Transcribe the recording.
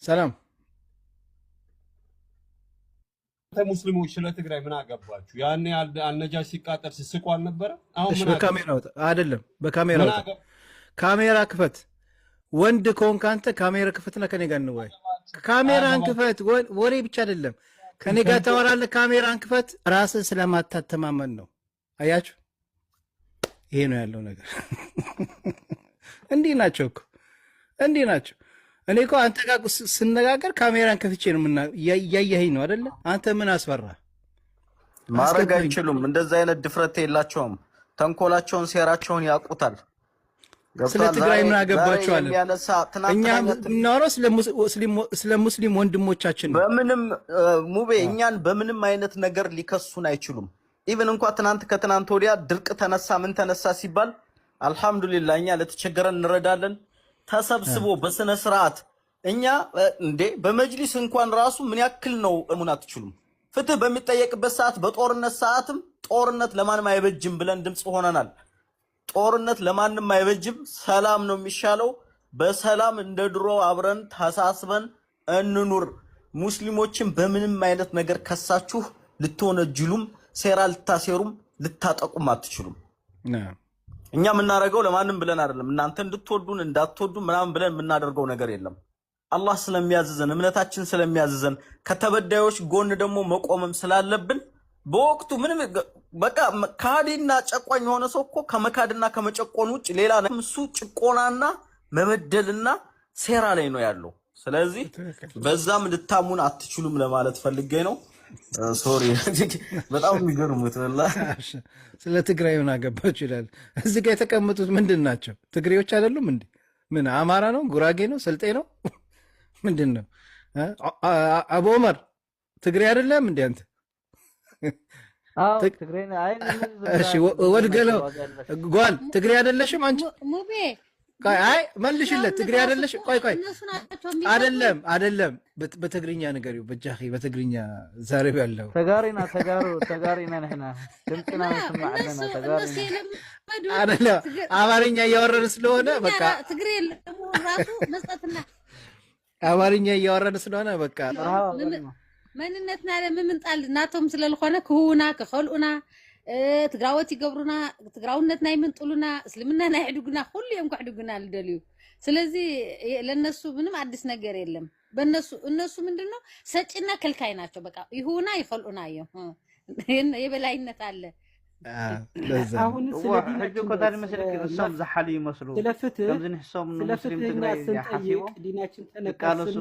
ሰላም ሙስሊሞች ስለ ትግራይ ምን አገባችሁ? ያኔ አልነጃሽ ሲቃጠል ሲስቁ አልነበረ? አሁን ምን በካሜራ አይደለም፣ በካሜራ ካሜራ ክፈት። ወንድ ከሆንክ አንተ ካሜራ ክፈትና ከኔ ጋር እንወያይ። ካሜራን ክፈት። ወሬ ብቻ አይደለም፣ ከኔ ጋር ታወራለህ። ካሜራን ክፈት። ራስን ስለማታተማመን ነው። አያችሁ፣ ይሄ ነው ያለው ነገር። እንዲህ ናቸው እኮ እንዲህ ናቸው። እኔ እኮ አንተ ጋር ስነጋገር ካሜራን ከፍቼ ነው እያየኸኝ ነው አይደለ? አንተ ምን አስፈራ? ማድረግ አይችሉም። እንደዛ አይነት ድፍረት የላቸውም። ተንኮላቸውን፣ ሴራቸውን ያውቁታል። ስለ ትግራይ ምን አገባቸዋል? እኛ እናወራው ስለ ሙስሊም ወንድሞቻችን። በምንም ሙቤ እኛን በምንም አይነት ነገር ሊከሱን አይችሉም። ኢቭን እንኳን ከትናንት ወዲያ ድርቅ ተነሳ ምን ተነሳ ሲባል አልহামዱሊላህ እኛ ለተቸገረን እንረዳለን ተሰብስቦ በስነ ስርዓት። እኛ እንዴ በመጅሊስ እንኳን ራሱ ምን ያክል ነው እሙን አትችሉም። ፍትህ በሚጠየቅበት ሰዓት በጦርነት ሰዓትም ጦርነት ለማንም አይበጅም ብለን ድምጽ ሆነናል። ጦርነት ለማንም አይበጅም፣ ሰላም ነው የሚሻለው። በሰላም እንደ ድሮ አብረን ተሳስበን እንኑር። ሙስሊሞችን በምንም አይነት ነገር ከሳችሁ ልትወነጅሉም ሴራ ልታሴሩም ልታጠቁም አትችሉም። እኛ የምናደርገው ለማንም ብለን አይደለም። እናንተ እንድትወዱን እንዳትወዱን ምናምን ብለን የምናደርገው ነገር የለም። አላህ ስለሚያዝዘን እምነታችን ስለሚያዝዘን ከተበዳዮች ጎን ደግሞ መቆምም ስላለብን በወቅቱ ምንም በቃ ካዲና ጨቋኝ የሆነ ሰው እኮ ከመካድና ከመጨቆን ውጭ ሌላ እሱ ጭቆናና መበደልና ሴራ ላይ ነው ያለው። ስለዚህ በዛም ልታሙን አትችሉም ለማለት ፈልጌ ነው። ሶሪ በጣም የሚገርሙት ወላሂ። ስለ ትግራይ ምን አገባችሁ ይላል። እዚህ ጋር የተቀመጡት ምንድን ናቸው? ትግሬዎች አይደሉም እንዴ? ምን አማራ ነው? ጉራጌ ነው? ስልጤ ነው? ምንድን ነው? አቡ ዑመር ትግሬ አይደለም እንዴ አንተ? ትግሬ አይ እሺ፣ ወድገለው ጓል ትግሬ አይደለሽም አንቺ? ሙቤ አይ መልሽለት። ትግሬ አይደለሽ? ቆይ አይደለም በትግርኛ ንገሪው። በጃኺ በትግርኛ ዛሬው ያለው ተጋሪና ነህና ድምጽና መስማዕና ተጋሪና አይደለም። አማርኛ እያወረደ ስለሆነ በቃ ትግሬ ራሱ መስጠትና አማርኛ እያወረደ ስለሆነ በቃ መንነትና ለምንጣል ናቶም ስለልኾነ ክሁና ከኸልኡና ትግራወት ይገብሩና ትግራውነት ናይ ምንጥሉና እስልምና ናይ ሕዱግና ሁሉ የም ከሕዱግና ልደልዩ። ስለዚህ ለነሱ ምንም አዲስ ነገር የለም። እነሱ ምንድነው ሰጪና ከልካይ ናቸው። በቃ ይሁና ይፈልኡና እዮም የበላይነት አለ። አሁን ስለዚህ ኮታሪ መስለክ እሱም ዘሐሊ ይመስሉ ስለፍትህ ከምዝን ህሶም ሙስሊም ትግራይ ያሐሲቡ ዲናችን ተነቃለሱ